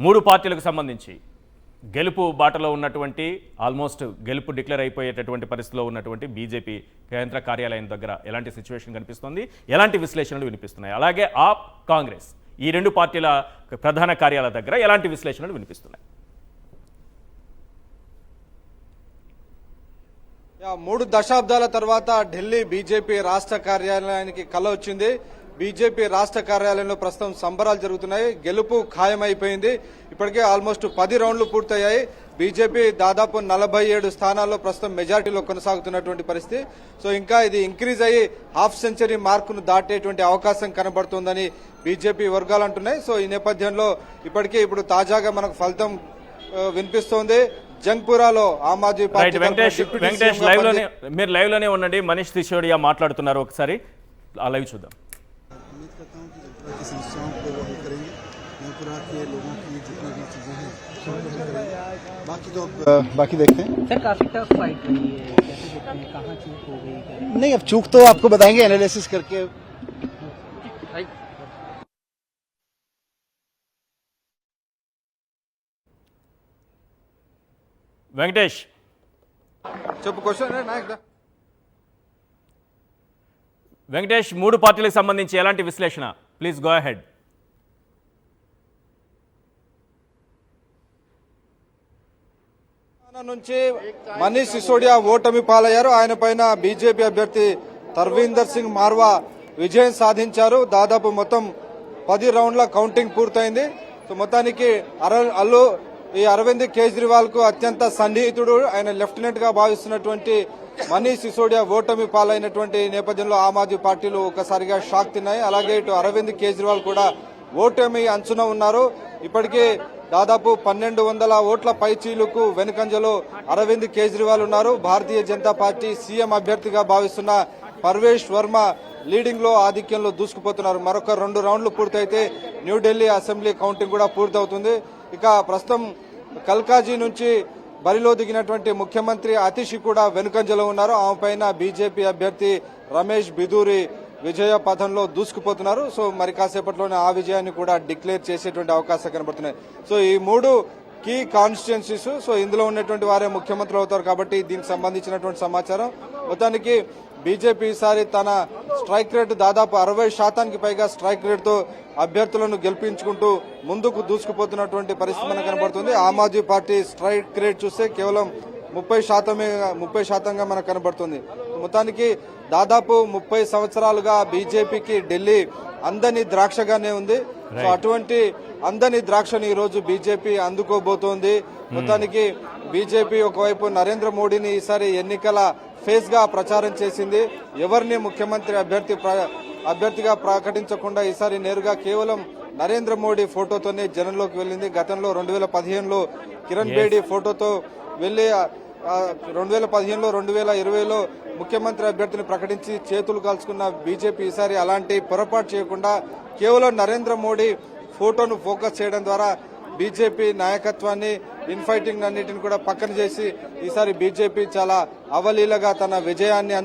మూడు పార్టీలకు సంబంధించి గెలుపు బాటలో ఉన్నటువంటి ఆల్మోస్ట్ గెలుపు డిక్లేర్ అయిపోయేటటువంటి పరిస్థితిలో ఉన్నటువంటి బీజేపీ కేంద్ర కార్యాలయం దగ్గర ఎలాంటి సిచ్యువేషన్ కనిపిస్తుంది, ఎలాంటి విశ్లేషణలు వినిపిస్తున్నాయి, అలాగే ఆప్ కాంగ్రెస్ ఈ రెండు పార్టీల ప్రధాన కార్యాలయాల దగ్గర ఎలాంటి విశ్లేషణలు వినిపిస్తున్నాయి? మూడు దశాబ్దాల తర్వాత ఢిల్లీ బీజేపీ రాష్ట్ర కార్యాలయానికి కల వచ్చింది. బీజేపీ రాష్ట్ర కార్యాలయంలో ప్రస్తుతం సంబరాలు జరుగుతున్నాయి. గెలుపు ఖాయమైపోయింది. ఇప్పటికే ఆల్మోస్ట్ 10 రౌండ్లు పూర్తయ్యాయి. బీజేపీ దాదాపు 47 స్థానాల్లో ప్రస్తుతం మెజార్టీలో కొనసాగుతున్నటువంటి పరిస్థితి. సో ఇంకా ఇది ఇంక్రీజ్ అయ్యి హాఫ్ సెంచరీ మార్కును దాటేటువంటి అవకాశం కనబడుతోందని బీజేపీ వర్గాలు అంటున్నాయి. సో ఈ నేపథ్యంలో ఇప్పుడు తాజాగా మనకు ఫలితం వినిపిస్తోంది. జంగ్పురాలో ఆమ్ ఆద్మీ పార్టీ వెంకటేష్ మీరు లైవ్ లోనే ఉండండి. మనీష్ సిసోడియా మాట్లాడుతున్నారు, ఒకసారి ఆ లైవ్ చూద్దాం. की समस्याओं को हल करेंगे, जयपुरा के लोगों की जितनी भी चीजें हैं सबको हल करेंगे। बाकी तो बाकी देखते हैं। सर काफी टफ फाइट रही है, कैसे देखते हैं, कहाँ चूक हो गई? नहीं, अब चूक तो आपको बताएंगे एनालिसिस करके। వెంకటేష్ చెప్పు క్వశ్చన్ నాయక్. వెంకటేష్, మూడు పార్టీలకు సంబంధించి ఎలాంటి విశ్లేషణ? Please go ahead. నుంచి మనీష్ సిసోడియా ఓటమి పాలయ్యారు. ఆయన పైన బీజేపీ అభ్యర్థి తర్వీందర్ సింగ్ మార్వా విజయం సాధించారు. దాదాపు మొత్తం 10 రౌండ్ల కౌంటింగ్ పూర్తయింది. సో మొత్తానికి ఈ అరవింద్ కేజ్రీవాల్ కు అత్యంత సన్నిహితుడు, ఆయన లెఫ్టినెంట్ గా భావిస్తున్నటువంటి మనీష్ సిసోడియా ఓటమి పాలైనటువంటి నేపథ్యంలో ఆమ్ ఆద్మీ పార్టీలు ఒక్కసారిగా షాక్ తిన్నాయి. అలాగే ఇటు అరవింద్ కేజ్రీవాల్ కూడా ఓటమి అంచున ఉన్నారు. ఇప్పటికే దాదాపు 1200 ఓట్ల పైచీలుకు వెనుకంజలో అరవింద్ కేజ్రీవాల్ ఉన్నారు. భారతీయ జనతా పార్టీ సీఎం అభ్యర్థిగా భావిస్తున్న పర్వేష్ వర్మ లీడింగ్ లో ఆధిక్యంలో దూసుకుపోతున్నారు. మరొక 2 రౌండ్లు పూర్తయితే న్యూఢిల్లీ అసెంబ్లీ కౌంటింగ్ కూడా పూర్తవుతుంది. ఇక ప్రస్తుతం కల్కాజీ నుంచి బరిలో దిగినటువంటి ముఖ్యమంత్రి అతిషి కూడా వెనుకంజలో ఉన్నారు. ఆమె పైన బీజేపీ అభ్యర్థి రమేష్ బిధూరి విజయ పథంలో దూసుకుపోతున్నారు. సో మరి కాసేపట్లోనే ఆ విజయాన్ని కూడా డిక్లేర్ చేసేటువంటి అవకాశం కనబడుతున్నాయి. సో ఈ 3 కీ కాన్స్టిట్యున్సీస్, సో ఇందులో ఉన్నటువంటి వారే ముఖ్యమంత్రులు అవుతారు కాబట్టి దీనికి సంబంధించినటువంటి సమాచారం. మొత్తానికి బీజేపీ ఈసారి తన స్ట్రైక్ రేట్ దాదాపు 60% పైగా స్ట్రైక్ రేట్ తో అభ్యర్థులను గెలిపించుకుంటూ ముందుకు దూసుకుపోతున్నటువంటి పరిస్థితి మనకు కనబడుతుంది. Aam Aadmi party strike rate చూస్తే కేవలం 30% మనకు కనబడుతుంది. మొత్తానికి దాదాపు 30 సంవత్సరాలుగా బీజేపీకి ఢిల్లీ అందని ద్రాక్షగానే ఉంది. సో అటువంటి అందని ద్రాక్షని ఈ రోజు బీజేపీ అందుకోబోతోంది. మొత్తానికి బీజేపీ ఒకవైపు నరేంద్ర మోడీని ఈసారి ఎన్నికల ఫేస్ గా ప్రచారం చేసింది. ఎవరిని ముఖ్యమంత్రి అభ్యర్థిగా ప్రకటించకుండా ఈసారి నేరుగా కేవలం నరేంద్ర మోడీ ఫోటోతోనే జనంలోకి వెళ్ళింది. గతంలో 2015లో కిరణ్ బేడీ ఫోటోతో వెళ్లి 2015లో 2020లో ముఖ్యమంత్రి అభ్యర్థిని ప్రకటించి చేతులు కాల్చుకున్న బీజేపీ ఈసారి అలాంటి పొరపాటు చేయకుండా కేవలం నరేంద్ర మోడీ ఫోటోను ఫోకస్ చేయడం ద్వారా బీజేపీ నాయకత్వాన్ని, ఇన్ఫైటింగ్ అన్నిటిని కూడా పక్కన చేసి ఈసారి బీజేపీ చాలా అవలీలగా తన విజయాన్ని